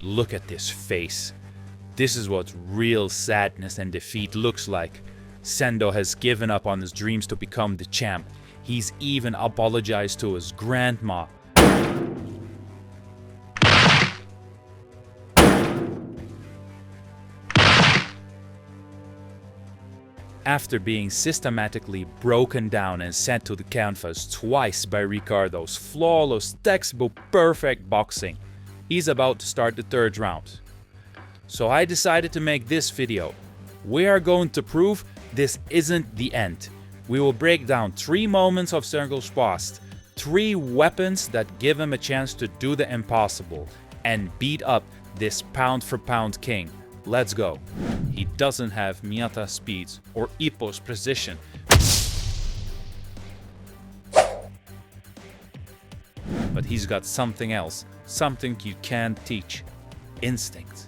Look at this face. This is what real sadness and defeat looks like. Sendo has given up on his dreams to become the champ. He's even apologized to his grandma. After being systematically broken down and sent to the canvas twice by Ricardo's flawless, textbook perfect boxing, he's about to start the third round. So I decided to make this video. We are going to prove this isn't the end. We will break down 3 moments of Sendo's past, 3 weapons that give him a chance to do the impossible and beat up this pound for pound king. Let's go. He doesn't have Miyata's speed or Ippo's precision. But he's got something else, something you can't teach. Instinct.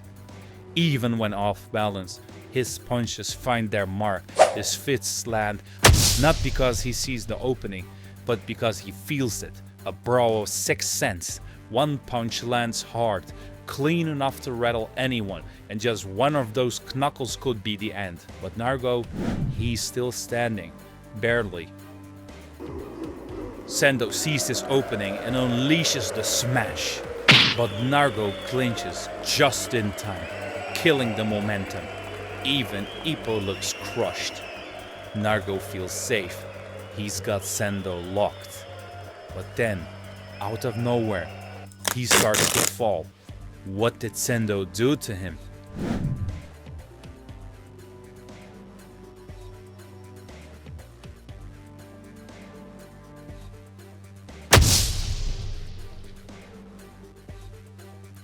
Even when off balance, his punches find their mark, his fists land, not because he sees the opening, but because he feels it. A bro of 6th sense. One punch lands hard, clean enough to rattle anyone, and just one of those knuckles could be the end. But Nargo, he's still standing, barely. Sendo sees this opening and unleashes the smash, but Nargo clinches just in time, killing the momentum. Even Ippo looks crushed. Nargo feels safe. He's got Sendo locked. But then, out of nowhere, he starts to fall. What did Sendo do to him?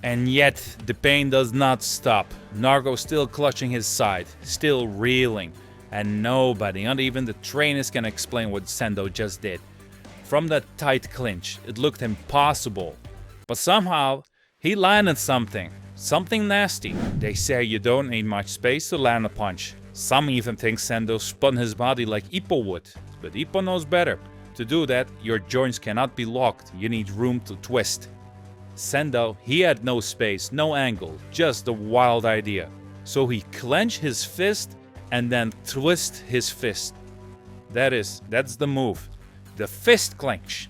And yet, the pain does not stop. Nargo still clutching his side, still reeling. And nobody, not even the trainers, can explain what Sendo just did. From that tight clinch, it looked impossible. But somehow, he landed something nasty. They say you don't need much space to land a punch. Some even think Sendo spun his body like Ippo would. But Ippo knows better. To do that, your joints cannot be locked. You need room to twist. Sendo, he had no space, no angle, just a wild idea. So he clenched his fist and then twist his fist. That's the move. The fist clench.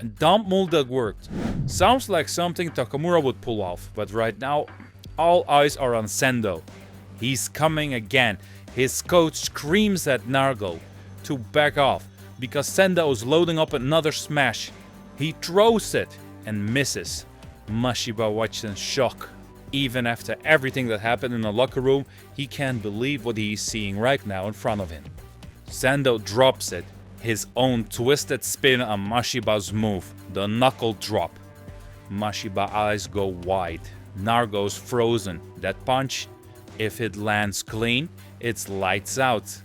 A dumb move that worked. Sounds like something Takamura would pull off, but right now, all eyes are on Sendo. He's coming again. His coach screams at Nargo to back off, because Sendo is loading up another smash. He throws it and misses. Mashiba watched in shock. Even after everything that happened in the locker room, he can't believe what he's seeing right now in front of him. Sendo drops it. His own twisted spin on Mashiba's move, the knuckle drop. Mashiba's eyes go wide. Nargo's frozen. That punch, if it lands clean, it's lights out.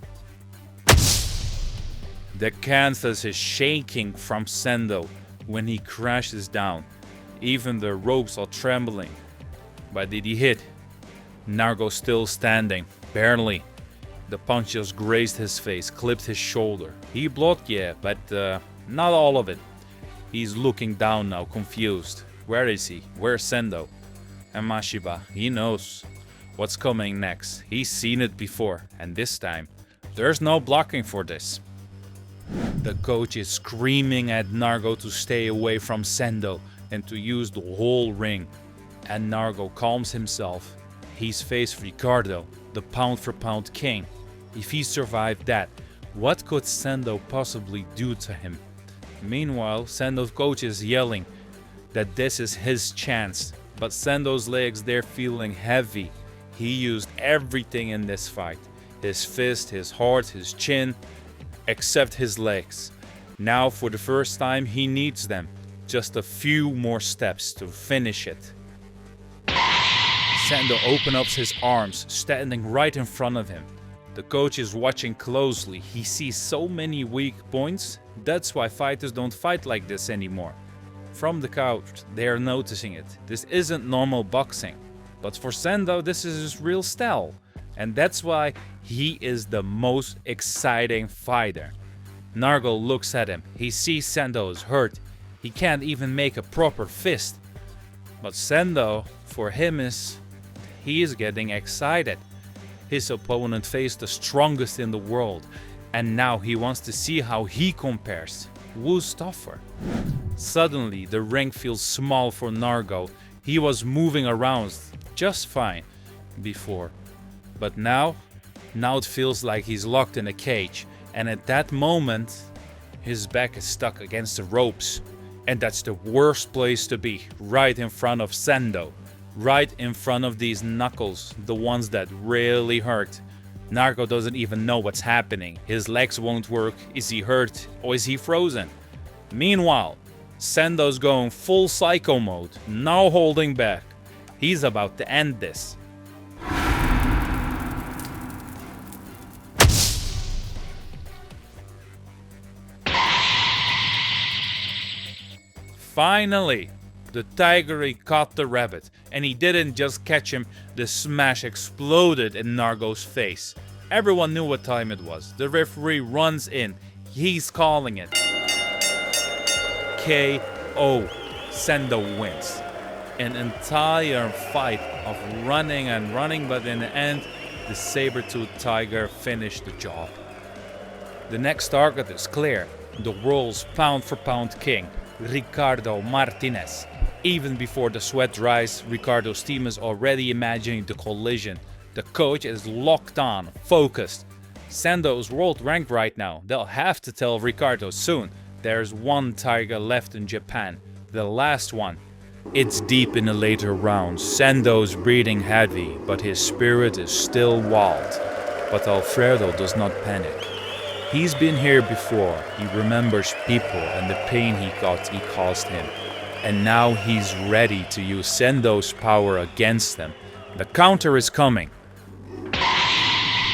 The canvas is shaking from Sendo when he crashes down. Even the ropes are trembling. But did he hit? Nargo still standing, barely. The punch just grazed his face, clipped his shoulder. He blocked, yeah, but not all of it. He's looking down now, confused. Where is he? Where's Sendo? And Mashiba, he knows what's coming next. He's seen it before, and this time, there's no blocking for this. The coach is screaming at Nargo to stay away from Sendo and to use the whole ring. And Nargo calms himself. He's faced Ricardo, the pound for pound king. If he survived that, what could Sendo possibly do to him? Meanwhile, Sendo's coach is yelling that this is his chance. But Sendo's legs, they're feeling heavy. He used everything in this fight. His fist, his heart, his chin, except his legs. Now for the first time he needs them. Just a few more steps to finish it. Sendo opens up his arms, standing right in front of him. The coach is watching closely. He sees so many weak points. That's why fighters don't fight like this anymore. From the couch, they are noticing it. This isn't normal boxing. But for Sendo, this is his real style. And that's why he is the most exciting fighter. Nargo looks at him. He sees Sendo is hurt. He can't even make a proper fist. But Sendo, for him, he is getting excited. His opponent faced the strongest in the world, and now he wants to see how he compares. Who's tougher? Suddenly, the ring feels small for Nargo. He was moving around just fine before. But now it feels like he's locked in a cage. And at that moment, his back is stuck against the ropes. And that's the worst place to be, right in front of Sendo. Right in front of these knuckles, the ones that really hurt. Narco doesn't even know what's happening. His legs won't work. Is he hurt or is he frozen? Meanwhile, Sendo's going full psycho mode, no holding back. He's about to end this. Finally, the tiger caught the rabbit, and he didn't just catch him, the smash exploded in Nargo's face. Everyone knew what time it was. The referee runs in. He's calling it. KO. Sendo wins. An entire fight of running and running, but in the end, the saber-toothed tiger finished the job. The next target is clear. The world's pound-for-pound king, Ricardo Martinez. Even before the sweat dries, Ricardo's team is already imagining the collision. The coach is locked on, focused. Sendo's world ranked right now. They'll have to tell Ricardo soon. There's one tiger left in Japan, the last one. It's deep in the later rounds. Sendo's breathing heavy, but his spirit is still wild. But Alfredo does not panic. He's been here before. He remembers people and the pain he caused him. And now he's ready to use Sendo's power against them. The counter is coming.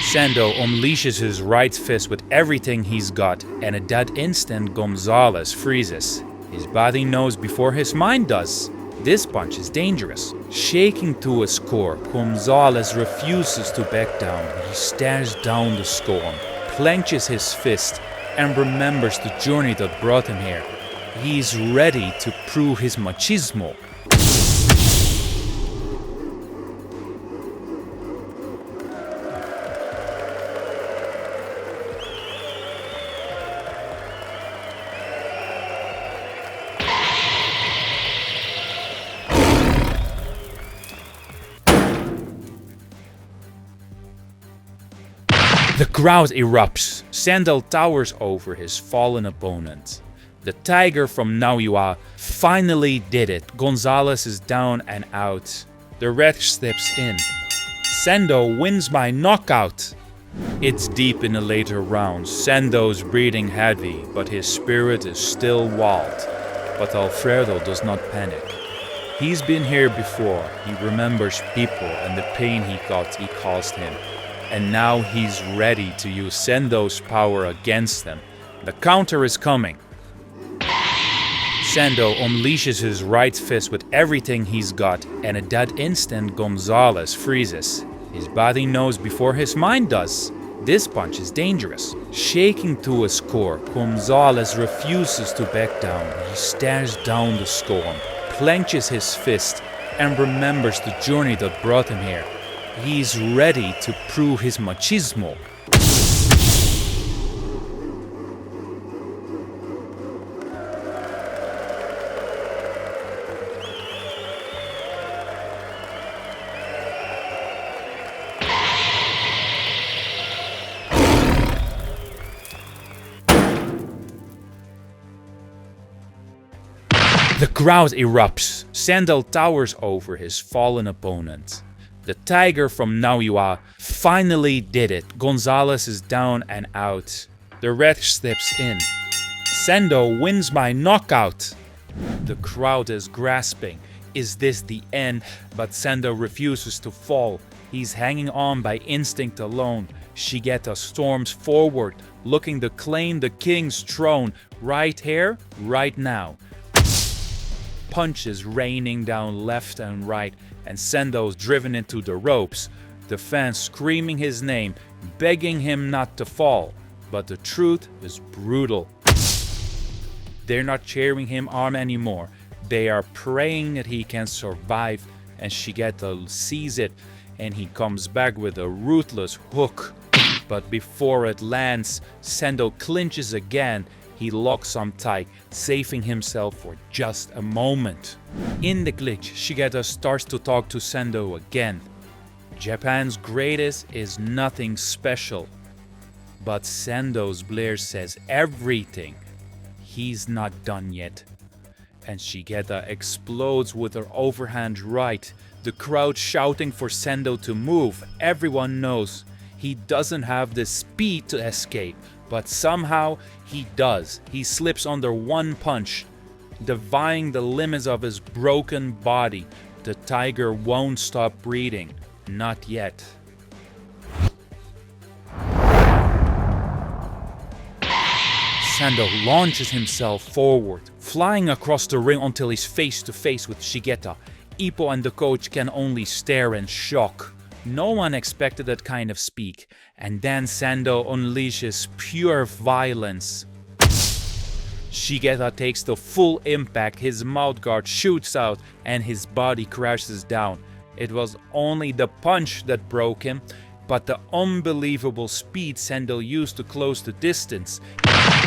Sendo unleashes his right fist with everything he's got, and at that instant Gonzales freezes. His body knows before his mind does. This punch is dangerous. Shaking to his core, Gonzales refuses to back down. He stares down the storm, clenches his fist, and remembers the journey that brought him here. He's ready to prove his machismo. The crowd erupts. Sendo towers over his fallen opponent. The tiger from Naoya finally did it. Gonzales is down and out. The ref steps in. Sendo wins by knockout. It's deep in the later rounds. Sendo's breathing heavy, but his spirit is still wild. But Alfredo does not panic. He's been here before. He remembers people and the pain he caused him. And now he's ready to use Sendo's power against them. The counter is coming. Sendo unleashes his right fist with everything he's got, and at that instant Gonzales freezes. His body knows before his mind does. This punch is dangerous. Shaking to his core, Gonzales refuses to back down. He stares down the storm, clenches his fist, and remembers the journey that brought him here. He's ready to prove his machismo. The crowd erupts. Sendo towers over his fallen opponent. The tiger from Naoya finally did it. Gonzales is down and out. The ref steps in. Sendo wins by knockout. The crowd is grasping. Is this the end? But Sendo refuses to fall. He's hanging on by instinct alone. Shigeta storms forward, looking to claim the king's throne right here, right now. Punches raining down left and right, and Sendo's driven into the ropes, the fans screaming his name, begging him not to fall. But the truth is brutal. They're not cheering him on anymore. They are praying that he can survive, and Shigeta sees it, and he comes back with a ruthless hook. But before it lands, Sendo clinches again. He locks on tight, saving himself for just a moment. In the glitch, Shigeta starts to talk to Sendo again. Japan's greatest is nothing special. But Sendo's Blair says everything. He's not done yet. And Shigeta explodes with her overhand right. The crowd shouting for Sendo to move. Everyone knows he doesn't have the speed to escape, but somehow he does. He slips under one punch, defying the limits of his broken body. The tiger won't stop breathing. Not yet. Sendo launches himself forward, flying across the ring until he's face to face with Shigeta. Ippo and the coach can only stare in shock. No one expected that kind of speed, and then Sendo unleashes pure violence. Shigeta takes the full impact, his mouthguard shoots out, and his body crashes down. It was only the punch that broke him, but the unbelievable speed Sendo used to close the distance.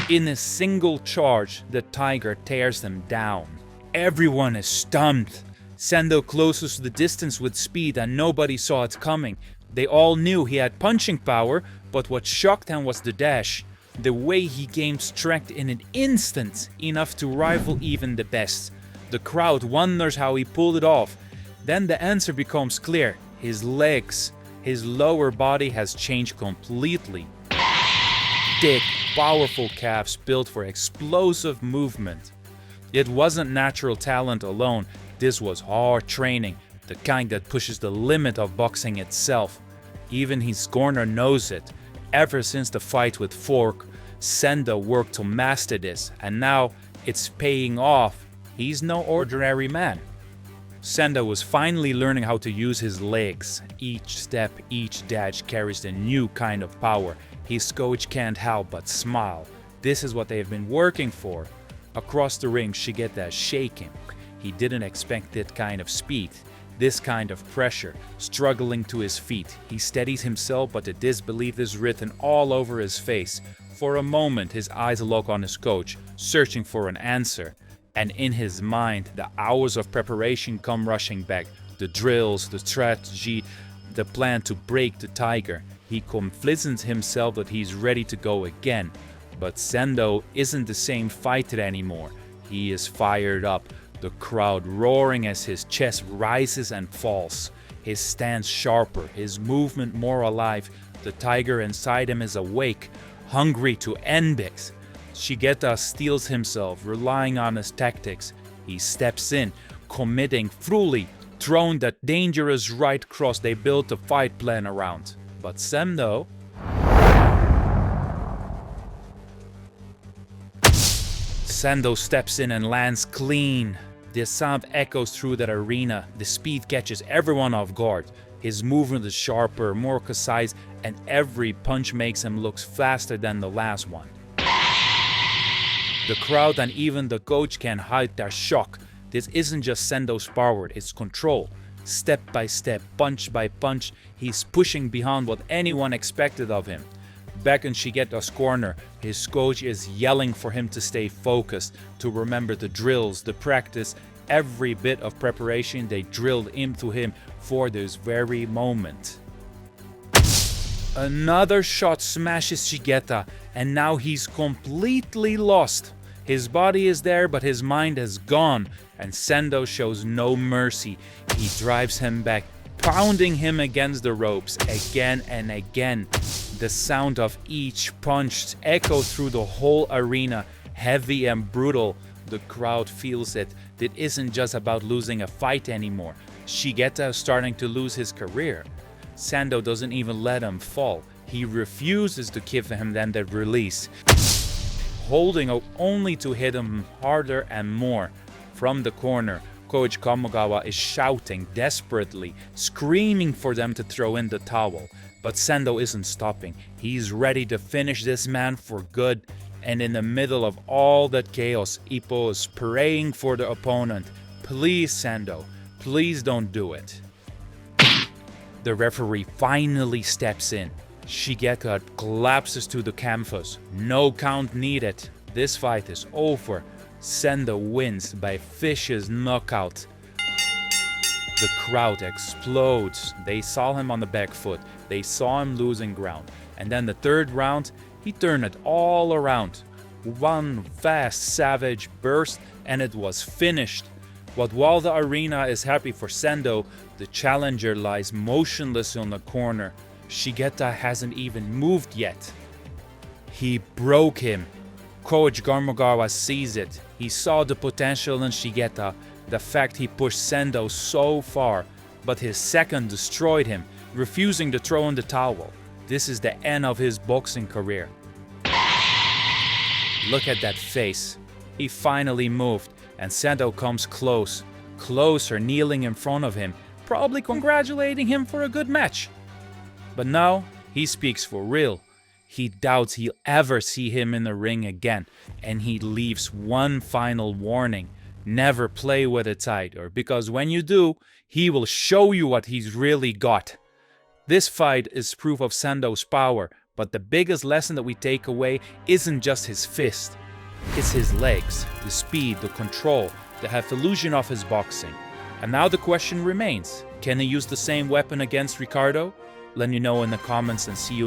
In a single charge, the tiger tears them down. Everyone is stunned. Sendo closes the distance with speed and nobody saw it coming. They all knew he had punching power, but what shocked them was the dash. The way he gained strength in an instant, enough to rival even the best. The crowd wonders how he pulled it off. Then the answer becomes clear. His legs, his lower body has changed completely. Thick, powerful calves built for explosive movement. It wasn't natural talent alone. This was hard training, the kind that pushes the limit of boxing itself. Even his corner knows it. Ever since the fight with Fork, Sendo worked to master this, and now it's paying off. He's no ordinary man. Sendo was finally learning how to use his legs. Each step, each dash carries a new kind of power. His coach can't help but smile. This is what they have been working for. Across the ring, Shigeta is shaking. He didn't expect that kind of speed, this kind of pressure. Struggling to his feet, he steadies himself, but the disbelief is written all over his face. For a moment, his eyes lock on his coach, searching for an answer. And in his mind, the hours of preparation come rushing back. The drills, the strategy, the plan to break the tiger. He convinces himself that he's ready to go again. But Sendo isn't the same fighter anymore. He is fired up, the crowd roaring as his chest rises and falls. His stance sharper, his movement more alive. The tiger inside him is awake, hungry to end it. Shigeta steels himself, relying on his tactics. He steps in, committing fully, throwing that dangerous right cross they built the fight plan around. But Sendo... Sendo steps in and lands clean. The sound echoes through that arena. The speed catches everyone off guard. His movement is sharper, more concise, and every punch makes him look faster than the last one. The crowd and even the coach can't hide their shock. This isn't just Sendo's power, it's control. Step by step, punch by punch, he's pushing beyond what anyone expected of him. Back in Shigeta's corner, his coach is yelling for him to stay focused, to remember the drills, the practice, every bit of preparation they drilled into him for this very moment. Another shot smashes Shigeta, and now he's completely lost. His body is there, but his mind is gone, and Sendo shows no mercy. He drives him back, pounding him against the ropes again and again. The sound of each punch echoes through the whole arena, heavy and brutal. The crowd feels it. It isn't just about losing a fight anymore. Shigeta is starting to lose his career. Sendo doesn't even let him fall. He refuses to give him then the release, holding out only to hit him harder and more. From the corner, Coach Kamogawa is shouting desperately, screaming for them to throw in the towel. But Sendo isn't stopping. He's ready to finish this man for good. And in the middle of all that chaos, Ippo is praying for the opponent. Please, Sendo, please don't do it. The referee finally steps in. Shigeta collapses to the canvas. No count needed. This fight is over. Sendo wins by vicious knockout. The crowd explodes. They saw him on the back foot. They saw him losing ground. And then the third round, he turned it all around. One fast, savage burst, and it was finished. But while the arena is happy for Sendo, the challenger lies motionless on the corner. Shigeta hasn't even moved yet. He broke him. Coach Garmogawa sees it. He saw the potential in Shigeta, the fact he pushed Sendo so far, but his second destroyed him, refusing to throw in the towel. This is the end of his boxing career. Look at that face. He finally moved, and Sendo comes closer, kneeling in front of him, probably congratulating him for a good match. But now, he speaks for real. He doubts he'll ever see him in the ring again, and he leaves one final warning. Never play with a tiger, because when you do, he will show you what he's really got. This fight is proof of Sendo's power, but the biggest lesson that we take away isn't just his fist. It's his legs, the speed, the control, the evolution of his boxing. And now the question remains, can he use the same weapon against Ricardo? Let me know in the comments and see you